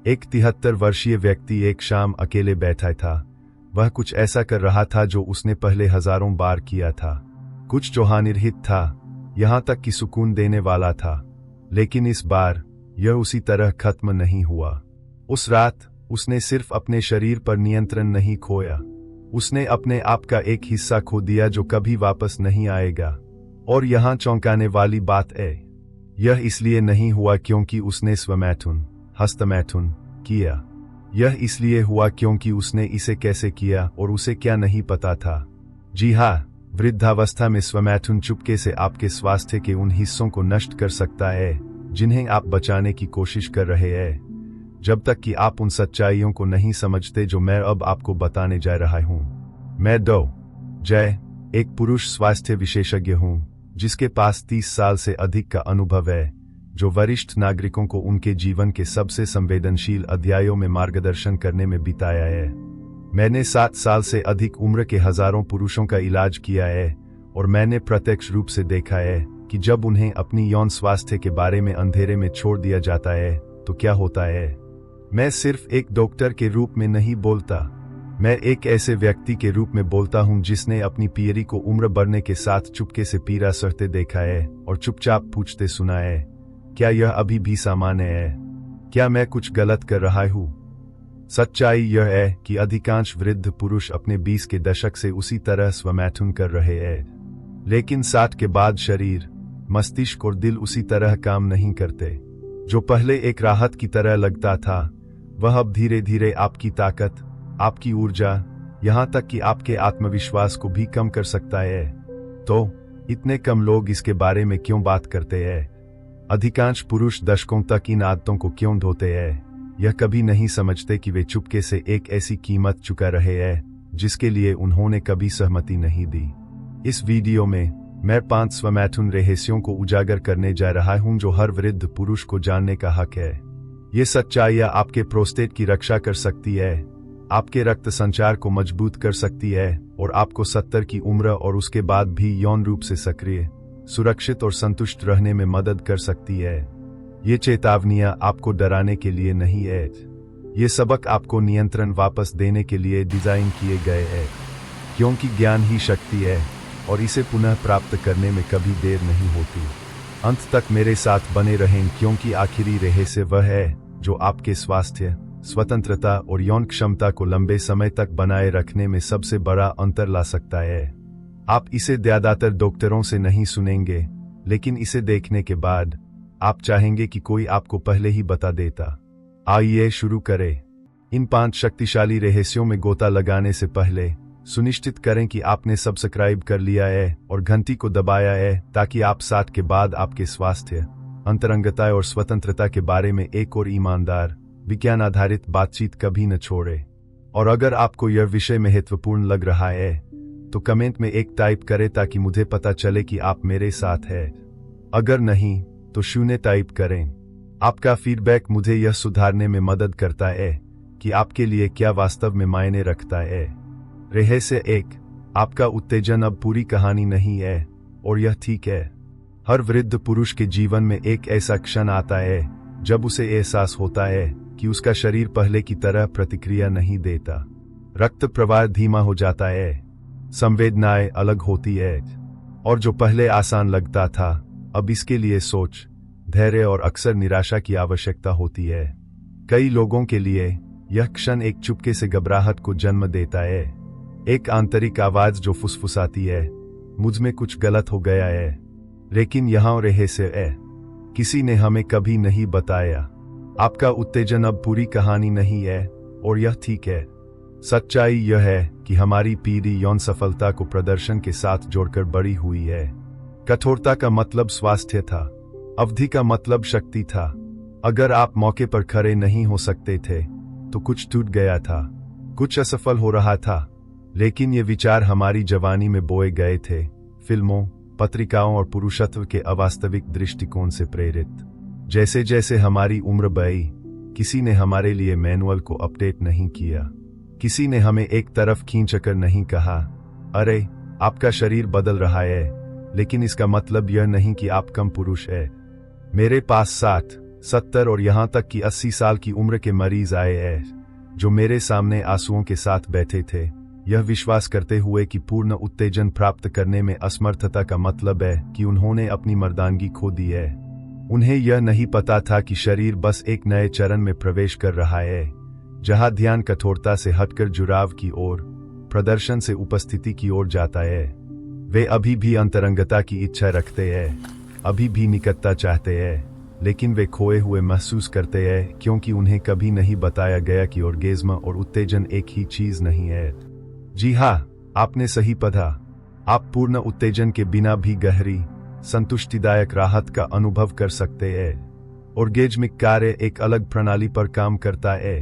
एक 73 वर्षीय व्यक्ति एक शाम अकेले बैठा था। वह कुछ ऐसा कर रहा था जो उसने पहले हजारों बार किया था, कुछ जो हानिरहित था, यहां तक कि सुकून देने वाला था। लेकिन इस बार यह उसी तरह खत्म नहीं हुआ। उस रात उसने सिर्फ अपने शरीर पर नियंत्रण नहीं खोया, उसने अपने आप का एक हिस्सा खो दिया जो कभी वापस नहीं आएगा। और यहां चौंकाने वाली बात है, यह इसलिए नहीं हुआ क्योंकि उसने स्वमैथुन हस्तमैथुन किया। यह इसलिए हुआ क्योंकि उसने इसे कैसे किया और उसे क्या नहीं पता था। जी हाँ, वृद्धावस्था में स्वमैथुन चुपके से आपके स्वास्थ्य के उन हिस्सों को नष्ट कर सकता है जिन्हें आप बचाने की कोशिश कर रहे हैं, जब तक कि आप उन सच्चाइयों को नहीं समझते जो मैं अब आपको बताने जा रहा हूं। मैं डॉ. जय एक पुरुष स्वास्थ्य विशेषज्ञ हूं जिसके पास 30 साल से अधिक का अनुभव है, जो वरिष्ठ नागरिकों को उनके जीवन के सबसे संवेदनशील अध्यायों में मार्गदर्शन करने में बिताया है। मैंने 7 साल से अधिक उम्र के हजारों पुरुषों का इलाज किया है और मैंने प्रत्यक्ष रूप से देखा है कि जब उन्हें अपनी यौन स्वास्थ्य के बारे में अंधेरे में छोड़ दिया जाता है तो क्या होता है। मैं सिर्फ एक डॉक्टर के रूप में नहीं बोलता, मैं एक ऐसे व्यक्ति के रूप में बोलता हूं जिसने अपनी पीढ़ी को उम्र बढ़ने के साथ चुपके से पीड़ा सहते देखा है और चुपचाप पूछते सुना है, क्या यह अभी भी सामान्य है? क्या मैं कुछ गलत कर रहा हूं? सच्चाई यह है कि अधिकांश वृद्ध पुरुष अपने 20 के दशक से उसी तरह स्वमैथुन कर रहे हैं, लेकिन 60 के बाद शरीर, मस्तिष्क और दिल उसी तरह काम नहीं करते। जो पहले एक राहत की तरह लगता था, वह अब धीरे धीरे आपकी ताकत, आपकी ऊर्जा, यहां तक कि आपके आत्मविश्वास को भी कम कर सकता है। तो इतने कम लोग इसके बारे में क्यों बात करते हैं? अधिकांश पुरुष दशकों तक इन आदतों को क्यों ढोते हैं? यह कभी नहीं समझते कि वे चुपके से एक ऐसी कीमत चुका रहे हैं जिसके लिए उन्होंने कभी सहमति नहीं दी। इस वीडियो में मैं 5 स्वमैथुन रहस्यों को उजागर करने जा रहा हूं जो हर वृद्ध पुरुष को जानने का हक है। ये सच्चाइयां आपके प्रोस्टेट की रक्षा कर सकती है, आपके रक्त संचार को मजबूत कर सकती है और आपको 70 की उम्र और उसके बाद भी यौन रूप से सक्रिय, सुरक्षित और संतुष्ट रहने में मदद कर सकती है। ये चेतावनियां आपको डराने के लिए नहीं है, ये सबक आपको नियंत्रण वापस देने के लिए डिजाइन किए गए हैं, क्योंकि ज्ञान ही शक्ति है और इसे पुनः प्राप्त करने में कभी देर नहीं होती। अंत तक मेरे साथ बने रहें क्योंकि आखिरी रहस्य वह है जो आपके स्वास्थ्य, स्वतंत्रता और यौन क्षमता को लंबे समय तक बनाए रखने में सबसे बड़ा अंतर ला सकता है। आप इसे ज्यादातर डॉक्टरों से नहीं सुनेंगे, लेकिन इसे देखने के बाद आप चाहेंगे कि कोई आपको पहले ही बता देता। आइए शुरू करें। इन 5 शक्तिशाली रहस्यों में गोता लगाने से पहले सुनिश्चित करें कि आपने सब्सक्राइब कर लिया है और घंटी को दबाया है ताकि आप 60 के बाद आपके स्वास्थ्य, अंतरंगता और स्वतंत्रता के बारे में एक और ईमानदार, विज्ञान आधारित बातचीत कभी न छोड़े। और अगर आपको यह विषय महत्वपूर्ण लग रहा है तो कमेंट में एक टाइप करें ताकि मुझे पता चले कि आप मेरे साथ हैं। अगर नहीं तो 0 टाइप करें। आपका फीडबैक मुझे यह सुधारने में मदद करता है कि आपके लिए क्या वास्तव में मायने रखता है। रहस्य 1, आपका उत्तेजन अब पूरी कहानी नहीं है और यह ठीक है। हर वृद्ध पुरुष के जीवन में एक ऐसा क्षण आता है जब उसे एहसास होता है कि उसका शरीर पहले की तरह प्रतिक्रिया नहीं देता। रक्त प्रवाह धीमा हो जाता है, संवेदनाएं अलग होती है और जो पहले आसान लगता था अब इसके लिए सोच, धैर्य और अक्सर निराशा की आवश्यकता होती है। कई लोगों के लिए यह क्षण एक चुपके से घबराहट को जन्म देता है, एक आंतरिक आवाज जो फुसफुसाती है, मुझ में कुछ गलत हो गया है। लेकिन यहाँ रहस्य है, किसी ने हमें कभी नहीं बताया। आपका उत्तेजन अब पूरी कहानी नहीं है और यह ठीक है। सच्चाई यह है कि हमारी पीढ़ी यौन सफलता को प्रदर्शन के साथ जोड़कर बड़ी हुई है। कठोरता का मतलब स्वास्थ्य था, अवधि का मतलब शक्ति था। अगर आप मौके पर खड़े नहीं हो सकते थे तो कुछ टूट गया था, कुछ असफल हो रहा था। लेकिन ये विचार हमारी जवानी में बोए गए थे, फिल्मों, पत्रिकाओं और पुरुषत्व के अवास्तविक दृष्टिकोण से प्रेरित। जैसे जैसे हमारी उम्र बढ़ी, किसी ने हमारे लिए मैनुअल को अपडेट नहीं किया। किसी ने हमें एक तरफ खींचकर नहीं कहा, अरे आपका शरीर बदल रहा है, लेकिन इसका मतलब यह नहीं कि आप कम पुरुष है। मेरे पास 60, 70 और यहाँ तक कि 80 साल की उम्र के मरीज आए हैं जो मेरे सामने आंसुओं के साथ बैठे थे, यह विश्वास करते हुए कि पूर्ण उत्तेजन प्राप्त करने में असमर्थता का मतलब है कि उन्होंने अपनी मर्दानगी खो दी है। उन्हें यह नहीं पता था कि शरीर बस एक नए चरण में प्रवेश कर रहा है, जहां ध्यान कठोरता से हटकर जुड़ाव की ओर, प्रदर्शन से उपस्थिति की ओर जाता है। वे अभी भी अंतरंगता की इच्छा रखते हैं, अभी भी निकटता चाहते हैं, लेकिन वे खोए हुए महसूस करते हैं क्योंकि उन्हें कभी नहीं बताया गया कि ऑर्गेज्म और उत्तेजन एक ही चीज नहीं है। जी हाँ, आपने सही पढ़ा। आप पूर्ण उत्तेजन के बिना भी गहरी, संतुष्टिदायक राहत का अनुभव कर सकते हैं। ऑर्गेज्मिक कार्य एक अलग प्रणाली पर काम करता है,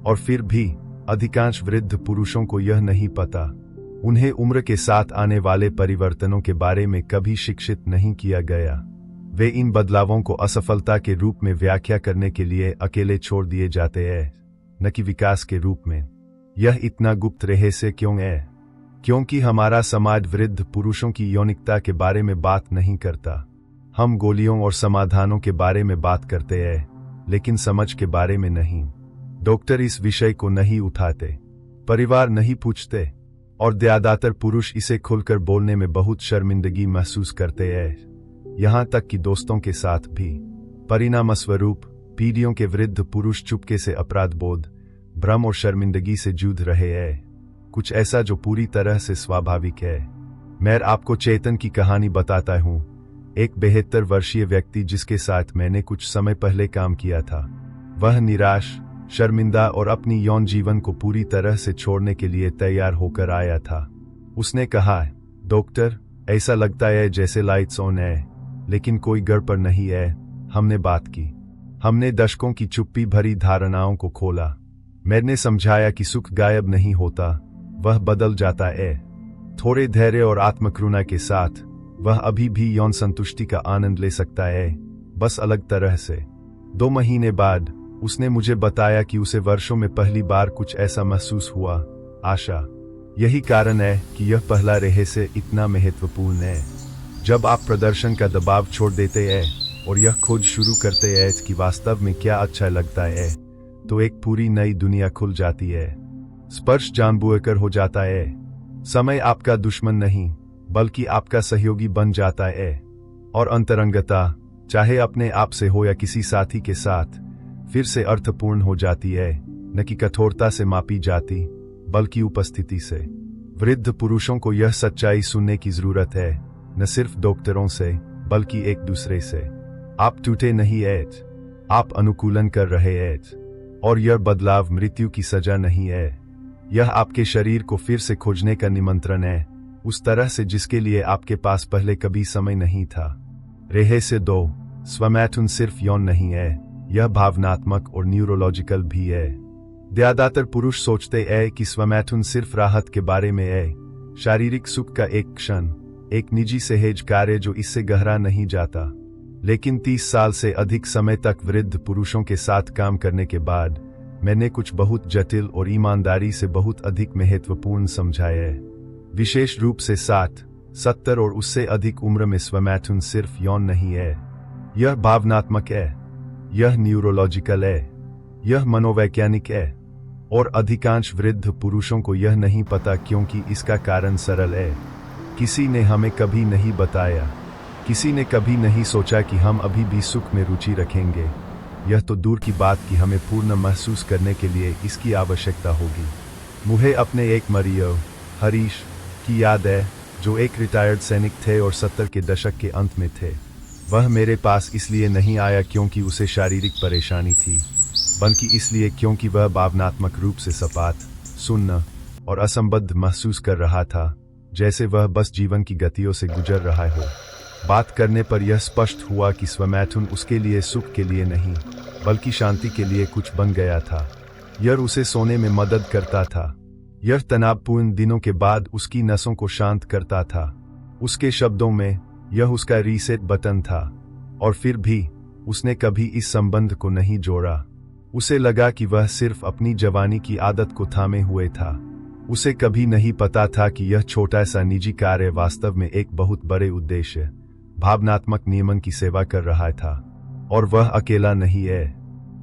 और फिर भी अधिकांश वृद्ध पुरुषों को यह नहीं पता। उन्हें उम्र के साथ आने वाले परिवर्तनों के बारे में कभी शिक्षित नहीं किया गया। वे इन बदलावों को असफलता के रूप में व्याख्या करने के लिए अकेले छोड़ दिए जाते हैं, न कि विकास के रूप में। यह इतना गुप्त रहस्य क्यों है? क्योंकि हमारा समाज वृद्ध पुरुषों की यौनिकता के बारे में बात नहीं करता। हम गोलियों और समाधानों के बारे में बात करते हैं, लेकिन समझ के बारे में नहीं। डॉक्टर इस विषय को नहीं उठाते, परिवार नहीं पूछते, और ज्यादातर पुरुष इसे खुलकर बोलने में बहुत शर्मिंदगी महसूस करते हैं, यहाँ तक कि दोस्तों के साथ भी। परिणामस्वरूप पीढ़ियों के वृद्ध पुरुष चुपके से अपराध बोध, भ्रम और शर्मिंदगी से जूझ रहे हैं, कुछ ऐसा जो पूरी तरह से स्वाभाविक है। मैं आपको चेतन की कहानी बताता हूँ, एक 72 वर्षीय व्यक्ति जिसके साथ मैंने कुछ समय पहले काम किया था। वह निराश, शर्मिंदा और अपनी यौन जीवन को पूरी तरह से छोड़ने के लिए तैयार होकर आया था। उसने कहा, डॉक्टर, ऐसा लगता है जैसे लाइट्स ऑन है, लेकिन कोई गड़बड़ नहीं है। हमने बात की, हमने दशकों की चुप्पी भरी धारणाओं को खोला। मैंने समझाया कि सुख गायब नहीं होता, वह बदल जाता है। थोड़े धैर्य और आत्मकरुणा के साथ वह अभी भी यौन संतुष्टि का आनंद ले सकता है, बस अलग तरह से। 2 महीने बाद उसने मुझे बताया कि उसे वर्षों में पहली बार कुछ ऐसा महसूस हुआ, आशा। यही कारण है कि यह पहला रहस्य इतना महत्वपूर्ण है। जब आप प्रदर्शन का दबाव छोड़ देते हैं और यह खोज शुरू करते हैं कि वास्तव में क्या अच्छा लगता है, तो एक पूरी नई दुनिया खुल जाती है। स्पर्श जानबूझकर हो जाता है। समय आपका दुश्मन नहीं, बल्कि आपका सहयोगी बन जाता है। और अंतरंगता, चाहे अपने आप से हो या किसी साथी के साथ, फिर से अर्थपूर्ण हो जाती है, न कि कठोरता से मापी जाती, बल्कि उपस्थिति से। वृद्ध पुरुषों को यह सच्चाई सुनने की जरूरत है, न सिर्फ डॉक्टरों से, बल्कि एक दूसरे से। आप टूटे नहीं हैं, आप अनुकूलन कर रहे हैं, और यह बदलाव मृत्यु की सजा नहीं है। यह आपके शरीर को फिर से खोजने का निमंत्रण है, उस तरह से जिसके लिए आपके पास पहले कभी समय नहीं था। रहस्य 2, स्वमैथुन सिर्फ यौन नहीं है, यह भावनात्मक और न्यूरोलॉजिकल भी है। ज्यादातर पुरुष सोचते हैं कि स्वमैथुन सिर्फ राहत के बारे में है, शारीरिक सुख का एक क्षण, एक निजी सहज कार्य जो इससे गहरा नहीं जाता। लेकिन 30 साल से अधिक समय तक वृद्ध पुरुषों के साथ काम करने के बाद मैंने कुछ बहुत जटिल और ईमानदारी से बहुत अधिक महत्वपूर्ण समझाया है। विशेष रूप से 60, 70 और उससे अधिक उम्र में स्वमैथुन सिर्फ यौन नहीं है, यह भावनात्मक है, यह न्यूरोलॉजिकल है, यह मनोवैज्ञानिक है। और अधिकांश वृद्ध पुरुषों को यह नहीं पता क्योंकि इसका कारण सरल है। किसी ने हमें कभी नहीं बताया, किसी ने कभी नहीं सोचा कि हम अभी भी सुख में रुचि रखेंगे। यह तो दूर की बात कि हमें पूर्ण महसूस करने के लिए इसकी आवश्यकता होगी। मुझे अपने एक मरियो, हरीश, की याद है, जो एक रिटायर्ड सैनिक थे और 70 के दशक के अंत में थे। वह मेरे पास इसलिए नहीं आया क्योंकि उसे शारीरिक परेशानी थी, बल्कि इसलिए क्योंकि वह भावनात्मक रूप से सपाट, सुन्न और असंबद्ध महसूस कर रहा था, जैसे वह बस जीवन की गतियों से गुजर रहा हो। बात करने पर यह स्पष्ट हुआ कि स्वमैथुन उसके लिए सुख के लिए नहीं, बल्कि शांति के लिए कुछ बन गया था। यह उसे सोने में मदद करता था, यह तनावपूर्ण दिनों के बाद उसकी नसों को शांत करता था। उसके शब्दों में, यह उसका रीसेट बटन था। और फिर भी उसने कभी इस संबंध को नहीं जोड़ा। उसे लगा कि वह सिर्फ अपनी जवानी की आदत को थामे हुए था। उसे कभी नहीं पता था कि यह छोटा सा निजी कार्य वास्तव में एक बहुत बड़े उद्देश्य, भावनात्मक नियमन की सेवा कर रहा था। और वह अकेला नहीं है।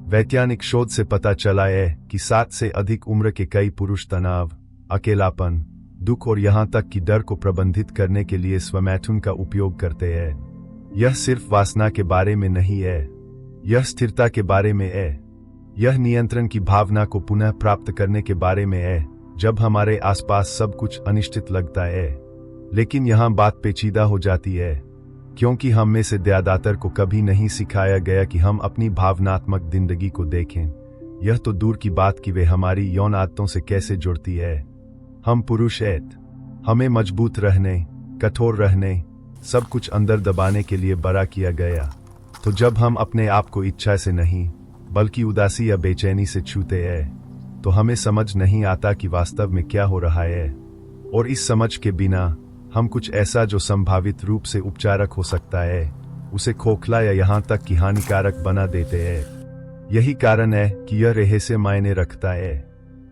वैज्ञानिक शोध से पता चला है कि 7 से अधिक उम्र के कई पुरुष तनाव, अकेलापन, दुख और यहां तक कि डर को प्रबंधित करने के लिए स्वमैथुन का उपयोग करते हैं। यह सिर्फ वासना के बारे में नहीं है, यह स्थिरता के बारे में है। यह नियंत्रण की भावना को पुनः प्राप्त करने के बारे में है जब हमारे आसपास सब कुछ अनिश्चित लगता है। लेकिन यहां बात पेचीदा हो जाती है, क्योंकि हम में से ज्यादातर को कभी नहीं सिखाया गया कि हम अपनी भावनात्मक जिंदगी को देखें। यह तो दूर की बात कि वे हमारी यौन आदतों से कैसे जुड़ती है। हम पुरुष हैं, हमें मजबूत रहने, कठोर रहने, सब कुछ अंदर दबाने के लिए बड़ा किया गया। तो जब हम अपने आप को इच्छा से नहीं बल्कि उदासी या बेचैनी से छूते हैं, तो हमें समझ नहीं आता कि वास्तव में क्या हो रहा है। और इस समझ के बिना हम कुछ ऐसा जो संभावित रूप से उपचारक हो सकता है, उसे खोखला या यहां तक कि हानिकारक बना देते हैं। यही कारण है कि यह रहस्य मायने रखता है।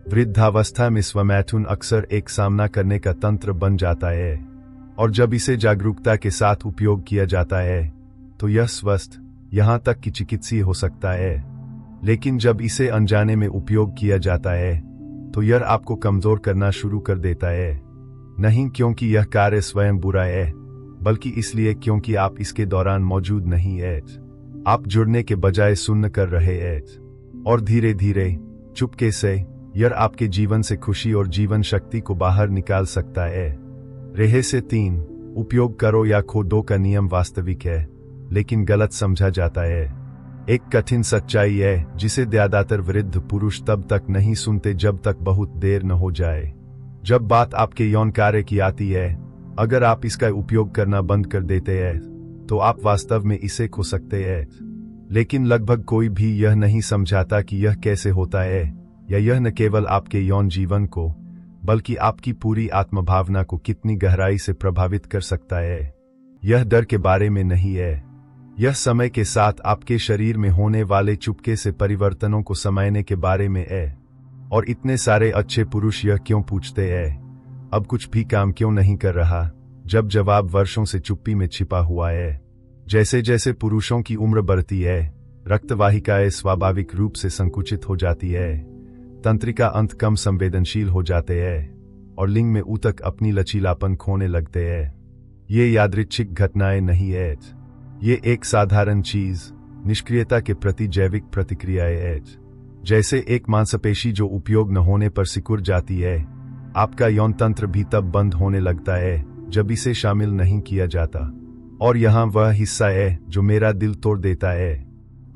वृद्धावस्था में स्वमैथुन अक्सर एक सामना करने का तंत्र बन जाता है, और जब इसे जागरूकता के साथ उपयोग किया जाता है तो यह स्वस्थ, यहां तक कि चिकित्सीय हो सकता है। लेकिन जब इसे अनजाने में उपयोग किया जाता है तो यह आपको कमजोर करना शुरू कर देता है। नहीं क्योंकि यह कार्य स्वयं बुरा है, बल्कि इसलिए क्योंकि आप इसके दौरान मौजूद नहीं हैं। आप जुड़ने के बजाय सुन्न कर रहे हैं, और धीरे धीरे चुपके से यह आपके जीवन से खुशी और जीवन शक्ति को बाहर निकाल सकता है। रहस्य 3, उपयोग करो या खो दो का नियम वास्तविक है, लेकिन गलत समझा जाता है। एक कठिन सच्चाई है जिसे ज्यादातर वृद्ध पुरुष तब तक नहीं सुनते जब तक बहुत देर न हो जाए। जब बात आपके यौन कार्य की आती है, अगर आप इसका उपयोग करना बंद कर देते हैं तो आप वास्तव में इसे खो सकते हैं। लेकिन लगभग कोई भी यह नहीं समझाता कि यह कैसे होता है, या यह न केवल आपके यौन जीवन को बल्कि आपकी पूरी आत्मभावना को कितनी गहराई से प्रभावित कर सकता है। यह डर के बारे में नहीं है, यह समय के साथ आपके शरीर में होने वाले चुपके से परिवर्तनों को समझने के बारे में है। और इतने सारे अच्छे पुरुष यह क्यों पूछते हैं, अब कुछ भी काम क्यों नहीं कर रहा, जब जवाब वर्षों से चुप्पी में छिपा हुआ है। जैसे जैसे पुरुषों की उम्र बढ़ती है, रक्तवाहिकाएं स्वाभाविक रूप से संकुचित हो जाती है, तंत्रिका अंत कम संवेदनशील हो जाते हैं, और लिंग में ऊतक अपनी लचीलापन खोने लगते हैं। ये यादृच्छिक घटनाएं नहीं है, ये एक साधारण चीज, निष्क्रियता के प्रति जैविक प्रतिक्रियाएं है। जैसे एक मांसपेशी जो उपयोग न होने पर सिकुड़ जाती है, आपका यौन तंत्र भी तब बंद होने लगता है जब इसे शामिल नहीं किया जाता। और यहाँ वह हिस्सा है जो मेरा दिल तोड़ देता है।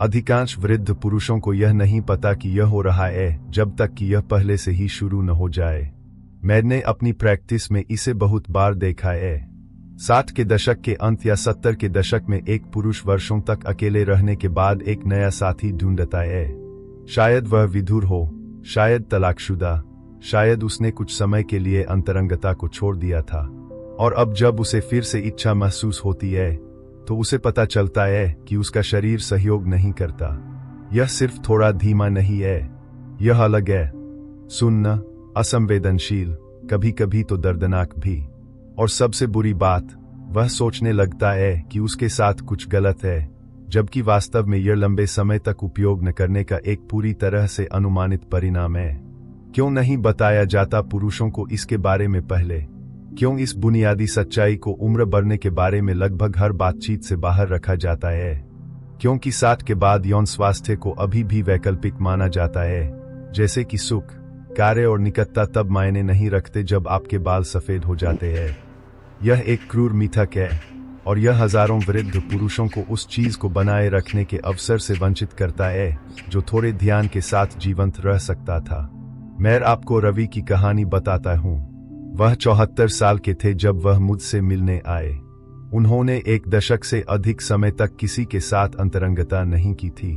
अधिकांश वृद्ध पुरुषों को यह नहीं पता कि यह हो रहा है जब तक कि यह पहले से ही शुरू न हो जाए। मैंने अपनी प्रैक्टिस में इसे बहुत बार देखा है। 60 के दशक के अंत या 70 के दशक में एक पुरुष वर्षों तक अकेले रहने के बाद एक नया साथी ढूंढता है। शायद वह विधुर हो, शायद तलाकशुदा, शायद उसने कुछ समय के लिए अंतरंगता को छोड़ दिया था, और अब जब उसे फिर से इच्छा महसूस होती है तो उसे पता चलता है कि उसका शरीर सहयोग नहीं करता। यह सिर्फ थोड़ा धीमा नहीं है, यह अलग है, सुन्न, असंवेदनशील, कभी कभी तो दर्दनाक भी। और सबसे बुरी बात, वह सोचने लगता है कि उसके साथ कुछ गलत है, जबकि वास्तव में यह लंबे समय तक उपयोग न करने का एक पूरी तरह से अनुमानित परिणाम है। क्यों नहीं बताया जाता पुरुषों को इसके बारे में पहले? क्यों इस बुनियादी सच्चाई को उम्र बढ़ने के बारे में लगभग हर बातचीत से बाहर रखा जाता है? क्योंकि 60 के बाद यौन स्वास्थ्य को अभी भी वैकल्पिक माना जाता है, जैसे कि सुख, कार्य और निकटता तब मायने नहीं रखते जब आपके बाल सफेद हो जाते हैं। यह एक क्रूर मिथक है, और यह हजारों वृद्ध पुरुषों को उस चीज को बनाए रखने के अवसर से वंचित करता है जो थोड़े ध्यान के साथ जीवंत रह सकता था। मैं आपको रवि की कहानी बताता हूँ। वह 74 साल के थे जब वह मुझसे मिलने आए। उन्होंने 1 दशक से अधिक समय तक किसी के साथ अंतरंगता नहीं की थी,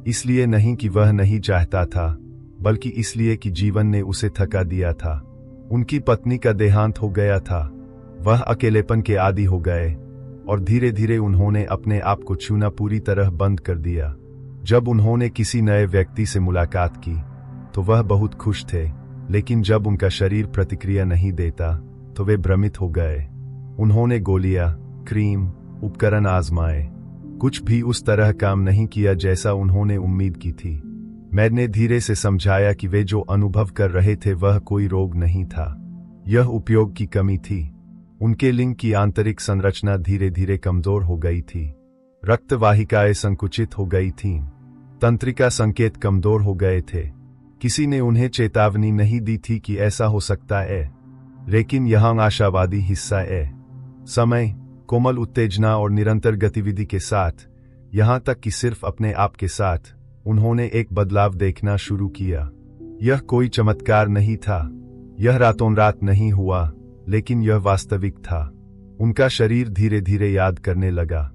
इसलिए नहीं कि वह नहीं चाहता था, बल्कि इसलिए कि जीवन ने उसे थका दिया था। उनकी पत्नी का देहांत हो गया था, वह अकेलेपन के आदी हो गए, और धीरे धीरे उन्होंने अपने आप को छूना पूरी तरह बंद कर दिया। जब उन्होंने किसी नए व्यक्ति से मुलाकात की तो वह बहुत खुश थे, लेकिन जब उनका शरीर प्रतिक्रिया नहीं देता तो वे भ्रमित हो गए। उन्होंने गोलियां, क्रीम, उपकरण आजमाए, कुछ भी उस तरह काम नहीं किया जैसा उन्होंने उम्मीद की थी। मैंने धीरे से समझाया कि वे जो अनुभव कर रहे थे वह कोई रोग नहीं था, यह उपयोग की कमी थी। उनके लिंग की आंतरिक संरचना धीरे धीरे कमजोर हो गई थी, रक्त वाहिकाएं संकुचित हो गई थीं, तंत्रिका संकेत कमजोर हो गए थे। किसी ने उन्हें चेतावनी नहीं दी थी कि ऐसा हो सकता है, लेकिन यहां आशावादी हिस्सा है। समय, कोमल उत्तेजना और निरंतर गतिविधि के साथ, यहां तक कि सिर्फ अपने आप के साथ, उन्होंने एक बदलाव देखना शुरू किया। यह कोई चमत्कार नहीं था, यह रातों रात नहीं हुआ, लेकिन यह वास्तविक था। उनका शरीर धीरे धीरे याद करने लगा,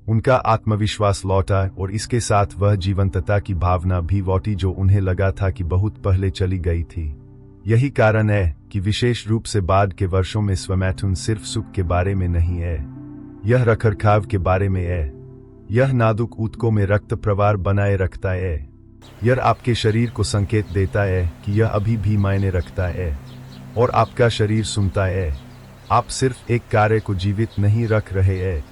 उनका आत्मविश्वास लौटा और इसके साथ वह जीवंतता की भावना भी लौटी जो उन्हें लगा था कि बहुत पहले चली गई थी। यही कारण है कि विशेष रूप से बाद के वर्षों में स्वमैथुन सिर्फ सुख के बारे में नहीं है, यह रखरखाव के बारे में है। यह नाजुक ऊतकों में रक्त प्रवाह बनाए रखता है। यह आपके शरीर को संकेत देता है कि यह अभी भी मायने रखता है और आपका शरीर सुनता है। आप सिर्फ एक कार्य को जीवित नहीं रख रहे हैं,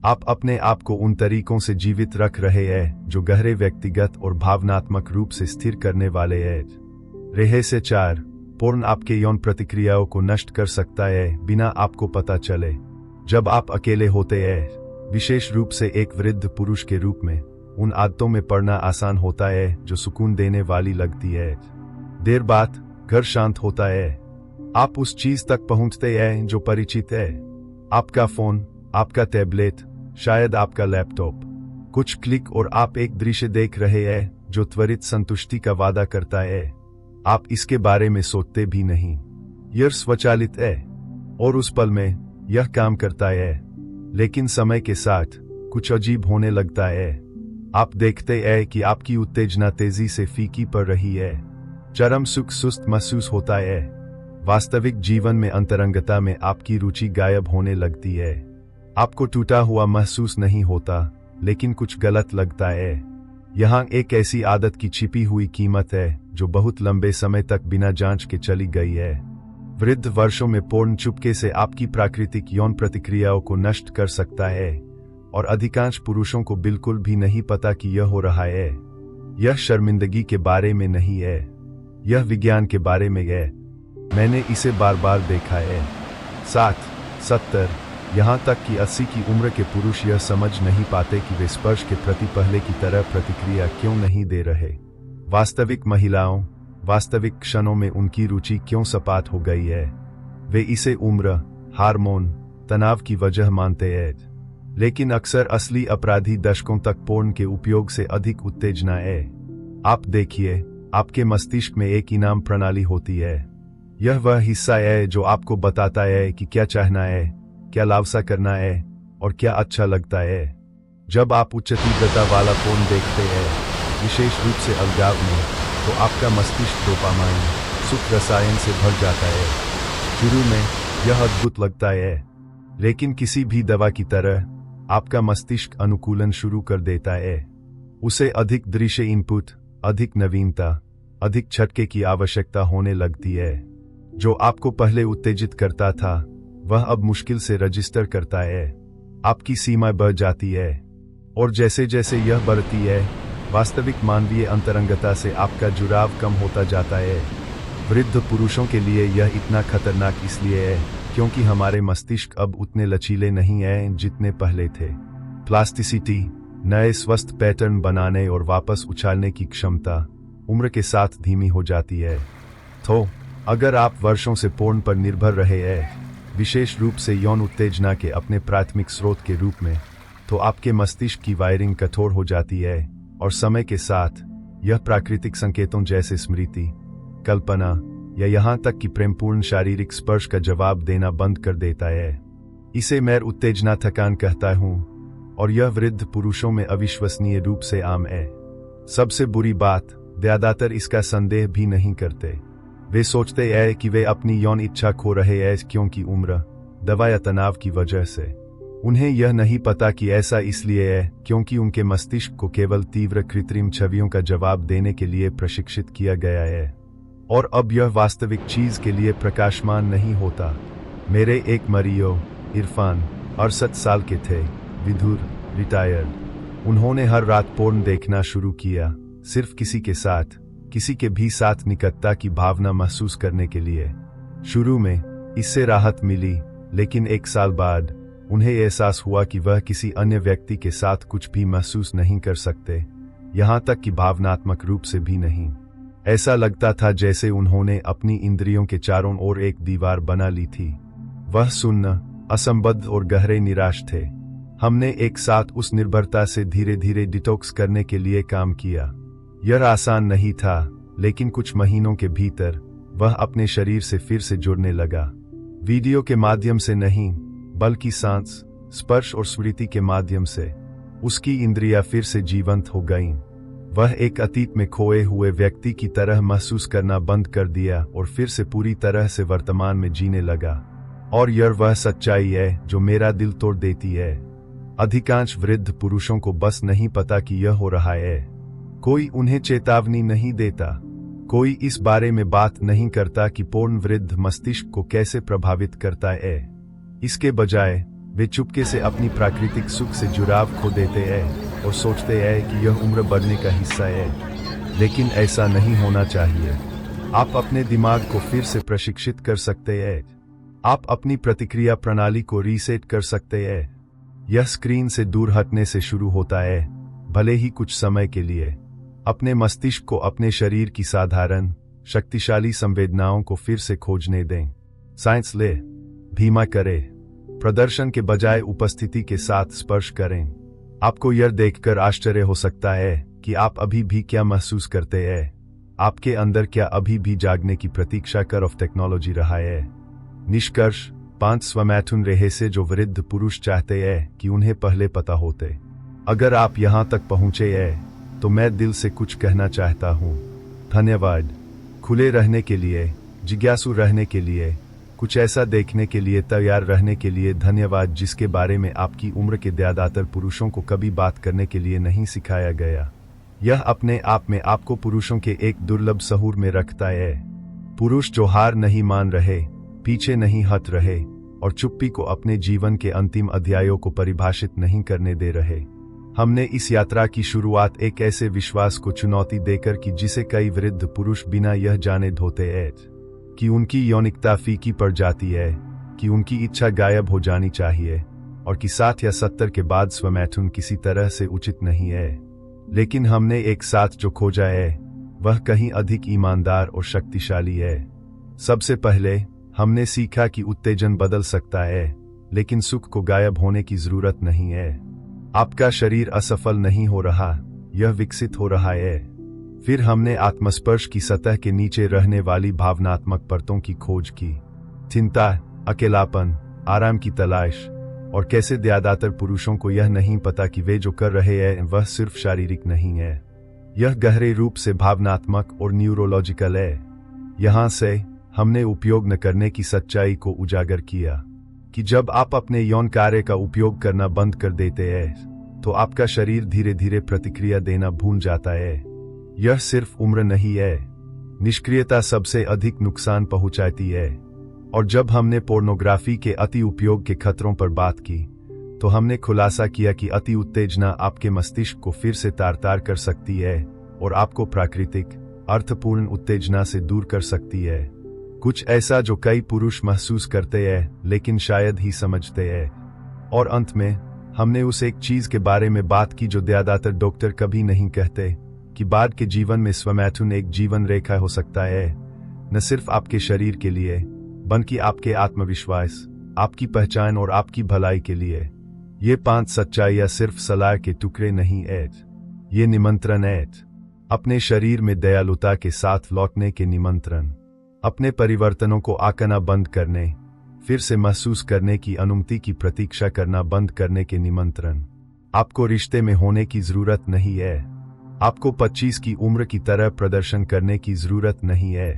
आप अपने आप को उन तरीकों से जीवित रख रहे हैं जो गहरे व्यक्तिगत और भावनात्मक रूप से स्थिर करने वाले हैं। रहस्य 4, पूर्ण आपके यौन प्रतिक्रियाओं को नष्ट कर सकता है बिना आपको पता चले। जब आप अकेले होते हैं, विशेष रूप से एक वृद्ध पुरुष के रूप में, उन आदतों में पड़ना आसान होता है जो सुकून देने वाली लगती है। देर बाद घर शांत होता है, आप उस चीज तक पहुंचते हैं जो परिचित है, आपका फोन, आपका टैबलेट, शायद आपका लैपटॉप। कुछ क्लिक और आप एक दृश्य देख रहे हैं जो त्वरित संतुष्टि का वादा करता है। आप इसके बारे में सोचते भी नहीं, यह स्वचालित है और उस पल में यह काम करता है। लेकिन समय के साथ कुछ अजीब होने लगता है। आप देखते हैं कि आपकी उत्तेजना तेजी से फीकी पड़ रही है, चरम सुख सुस्त महसूस होता है। वास्तविक जीवन में अंतरंगता में आपकी रुचि गायब होने लगती है। आपको टूटा हुआ महसूस नहीं होता, लेकिन कुछ गलत लगता है। यहाँ एक ऐसी आदत की छिपी हुई कीमत है जो बहुत लंबे समय तक बिना जांच के चली गई है। वृद्ध वर्षों में पूर्ण चुपके से आपकी प्राकृतिक यौन प्रतिक्रियाओं को नष्ट कर सकता है और अधिकांश पुरुषों को बिल्कुल भी नहीं पता कि यह हो रहा है। यह शर्मिंदगी के बारे में नहीं है, यह विज्ञान के बारे में है। मैंने इसे बार बार देखा है। 60, 70, यहाँ तक कि 80 की उम्र के पुरुष यह समझ नहीं पाते कि वे स्पर्श के प्रति पहले की तरह प्रतिक्रिया क्यों नहीं दे रहे। वास्तविक महिलाओं, वास्तविक क्षणों में उनकी रुचि क्यों सपाट हो गई है। वे इसे उम्र, हार्मोन, तनाव की वजह मानते हैं, लेकिन अक्सर असली अपराधी दशकों तक पोर्न के उपयोग से अधिक उत्तेजना है। आप देखिए, आपके मस्तिष्क में एक इनाम प्रणाली होती है। यह वह हिस्सा है जो आपको बताता है कि क्या चाहना है, क्या लालसा करना है और क्या अच्छा लगता है। जब आप उच्च तीव्रता वाला पोर्न देखते हैं, विशेष रूप से अलगाव में, तो आपका मस्तिष्क डोपामाइन, सुख रसायन से भर जाता है। शुरू में यह अद्भुत लगता है, लेकिन किसी भी दवा की तरह आपका मस्तिष्क अनुकूलन शुरू कर देता है। उसे अधिक दृश्य इनपुट, अधिक नवीनता, अधिक झटके की आवश्यकता होने लगती है। जो आपको पहले उत्तेजित करता था, वह अब मुश्किल से रजिस्टर करता है। आपकी सीमा बढ़ जाती है, और जैसे जैसे यह बढ़ती है, वास्तविक मानवीय अंतरंगता से आपका जुड़ाव कम होता जाता है। वृद्ध पुरुषों के लिए यह इतना खतरनाक इसलिए है क्योंकि हमारे मस्तिष्क अब उतने लचीले नहीं हैं जितने पहले थे। प्लास्टिसिटी, नए स्वस्थ पैटर्न बनाने और वापस उछालने की क्षमता उम्र के साथ धीमी हो जाती है। तो अगर आप वर्षों से पोर्न पर निर्भर रहे हैं, विशेष रूप से यौन उत्तेजना के अपने प्राथमिक स्रोत के रूप में, तो आपके मस्तिष्क की वायरिंग कठोर हो जाती है और समय के साथ यह प्राकृतिक संकेतों जैसे स्मृति, कल्पना या यहाँ तक कि प्रेमपूर्ण शारीरिक स्पर्श का जवाब देना बंद कर देता है। इसे मैं उत्तेजना थकान कहता हूँ, और यह वृद्ध पुरुषों में अविश्वसनीय रूप से आम है। सबसे बुरी बात, ज्यादातर इसका संदेह भी नहीं करते। वे सोचते हैं कि वे अपनी यौन इच्छा खो रहे हैं क्योंकि उम्र, दवा या तनाव की वजह से। उन्हें यह नहीं पता कि ऐसा इसलिए है क्योंकि उनके मस्तिष्क को केवल तीव्र कृत्रिम छवियों का जवाब देने के लिए प्रशिक्षित किया गया है, और अब यह वास्तविक चीज के लिए प्रकाशमान नहीं होता। मेरे एक मरियो, इरफान, 68 साल के थे, विधुर, रिटायर्ड, उन्होंने हर रात पोर्न देखना शुरू किया, सिर्फ किसी के साथ, किसी के भी साथ निकटता की भावना महसूस करने के लिए। शुरू में इससे राहत मिली, लेकिन 1 साल बाद उन्हें एहसास हुआ कि वह किसी अन्य व्यक्ति के साथ कुछ भी महसूस नहीं कर सकते, यहाँ तक कि भावनात्मक रूप से भी नहीं। ऐसा लगता था जैसे उन्होंने अपनी इंद्रियों के चारों ओर एक दीवार बना ली थी। वह सुन्न, असंबद्ध और गहरे निराश थे। हमने एक साथ उस निर्भरता से धीरे धीरे डिटॉक्स करने के लिए काम किया। यह आसान नहीं था, लेकिन कुछ महीनों के भीतर वह अपने शरीर से फिर से जुड़ने लगा। वीडियो के माध्यम से नहीं, बल्कि सांस, स्पर्श और स्मृति के माध्यम से उसकी इंद्रियां फिर से जीवंत हो गईं। वह एक अतीत में खोए हुए व्यक्ति की तरह महसूस करना बंद कर दिया और फिर से पूरी तरह से वर्तमान में जीने लगा। और यह वह सच्चाई है जो मेरा दिल तोड़ देती है। अधिकांश वृद्ध पुरुषों को बस नहीं पता कि यह हो रहा है। कोई उन्हें चेतावनी नहीं देता, कोई इस बारे में बात नहीं करता कि पोर्न वृद्ध मस्तिष्क को कैसे प्रभावित करता है। इसके बजाय वे चुपके से अपनी प्राकृतिक सुख से जुड़ाव खो देते हैं और सोचते हैं कि यह उम्र बढ़ने का हिस्सा है। लेकिन ऐसा नहीं होना चाहिए। आप अपने दिमाग को फिर से प्रशिक्षित कर सकते हैं। आप अपनी प्रतिक्रिया प्रणाली को रीसेट कर सकते हैं। यह स्क्रीन से दूर हटने से शुरू होता है, भले ही कुछ समय के लिए। अपने मस्तिष्क को अपने शरीर की साधारण, शक्तिशाली संवेदनाओं को फिर से खोजने दें। साइंस ले, धीमा करें, प्रदर्शन के बजाय उपस्थिति के साथ स्पर्श करें। आपको यह देखकर आश्चर्य हो सकता है कि आप अभी भी क्या महसूस करते हैं। आपके अंदर क्या अभी भी जागने की प्रतीक्षा कर ऑफ टेक्नोलॉजी रहा है। निष्कर्ष, 5 स्वमैथुन रहस्य जो वृद्ध पुरुष चाहते हैं कि उन्हें पहले पता होते। अगर आप यहाँ तक पहुँचे हैं तो मैं दिल से कुछ कहना चाहता हूँ। धन्यवाद। खुले रहने के लिए, जिज्ञासु रहने के लिए, कुछ ऐसा देखने के लिए तैयार रहने के लिए धन्यवाद जिसके बारे में आपकी उम्र के ज्यादातर पुरुषों को कभी बात करने के लिए नहीं सिखाया गया। यह अपने आप में आपको पुरुषों के एक दुर्लभ सहूर में रखता है। पुरुष जो हार नहीं मान रहे, पीछे नहीं हट रहे और चुप्पी को अपने जीवन के अंतिम अध्यायों को परिभाषित नहीं करने दे रहे। हमने इस यात्रा की शुरुआत एक ऐसे विश्वास को चुनौती देकर की जिसे कई वृद्ध पुरुष बिना यह जाने धोते हैं कि उनकी यौनिकता फीकी पड़ जाती है, कि उनकी इच्छा गायब हो जानी चाहिए और कि 60 या 70 के बाद स्वमैथुन किसी तरह से उचित नहीं है। लेकिन हमने एक साथ जो खोजा है वह कहीं अधिक ईमानदार और शक्तिशाली है। सबसे पहले हमने सीखा कि उत्तेजन बदल सकता है, लेकिन सुख को गायब होने की जरूरत नहीं है। आपका शरीर असफल नहीं हो रहा, यह विकसित हो रहा है। फिर हमने आत्मस्पर्श की सतह के नीचे रहने वाली भावनात्मक परतों की खोज की। चिंता, अकेलापन, आराम की तलाश, और कैसे ज्यादातर पुरुषों को यह नहीं पता कि वे जो कर रहे हैं वह सिर्फ शारीरिक नहीं है, यह गहरे रूप से भावनात्मक और न्यूरोलॉजिकल है। यहाँ से हमने उपयोग न करने की सच्चाई को उजागर किया कि जब आप अपने यौन कार्य का उपयोग करना बंद कर देते हैं तो आपका शरीर धीरे धीरे प्रतिक्रिया देना भूल जाता है। यह सिर्फ उम्र नहीं है, निष्क्रियता सबसे अधिक नुकसान पहुंचाती है। और जब हमने पोर्नोग्राफी के अति उपयोग के खतरों पर बात की तो हमने खुलासा किया कि अति उत्तेजना आपके मस्तिष्क को फिर से तार तार कर सकती है और आपको प्राकृतिक, अर्थपूर्ण उत्तेजना से दूर कर सकती है। कुछ ऐसा जो कई पुरुष महसूस करते हैं लेकिन शायद ही समझते हैं। और अंत में हमने उस एक चीज के बारे में बात की जो ज्यादातर डॉक्टर कभी नहीं कहते, कि बाद के जीवन में स्वमैथुन एक जीवन रेखा हो सकता है, न सिर्फ आपके शरीर के लिए बल्कि आपके आत्मविश्वास, आपकी पहचान और आपकी भलाई के लिए। ये 5 सच्चाइयां सिर्फ सलाह के टुकड़े नहीं हैं, ये निमंत्रण हैं। अपने शरीर में दयालुता के साथ लौटने के निमंत्रण, अपने परिवर्तनों को आंकना बंद करने, फिर से महसूस करने की अनुमति की प्रतीक्षा करना बंद करने के निमंत्रण। आपको रिश्ते में होने की जरूरत नहीं है, आपको 25 की उम्र की तरह प्रदर्शन करने की जरूरत नहीं है।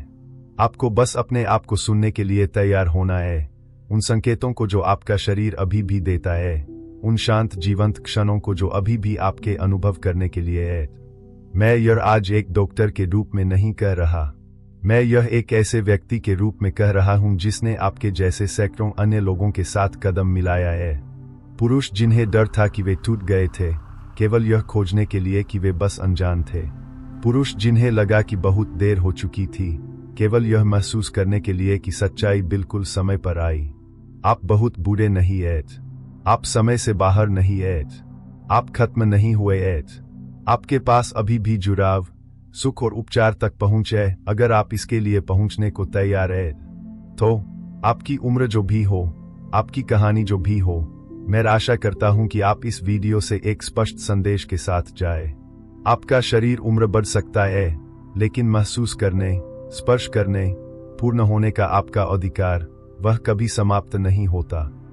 आपको बस अपने आप को सुनने के लिए तैयार होना है, उन संकेतों को जो आपका शरीर अभी भी देता है, उन शांत जीवंत क्षणों को जो अभी भी आपके अनुभव करने के लिए है। मैं यह आज एक डॉक्टर के रूप में नहीं कह रहा, मैं यह एक ऐसे व्यक्ति के रूप में कह रहा हूं जिसने आपके जैसे सैकड़ों अन्य लोगों के साथ कदम मिलाया है। पुरुष जिन्हें डर था कि वे टूट गए थे, केवल यह खोजने के लिए कि वे बस अनजान थे। पुरुष जिन्हें लगा कि बहुत देर हो चुकी थी, केवल यह महसूस करने के लिए कि सच्चाई बिल्कुल समय पर आई। आप बहुत बुरे नहीं ऐत। आप समय से बाहर नहीं ऐत। आप खत्म नहीं हुए ऐत। आपके पास अभी भी जुड़ाव, सुख और उपचार तक पहुंच है अगर आप इसके लिए पहुंचने को तैयार है। तो आपकी उम्र जो भी हो, आपकी कहानी जो भी हो, मैं आशा करता हूं कि आप इस वीडियो से एक स्पष्ट संदेश के साथ जाए। आपका शरीर उम्र बढ़ सकता है, लेकिन महसूस करने, स्पर्श करने, पूर्ण होने का आपका अधिकार, वह कभी समाप्त नहीं होता।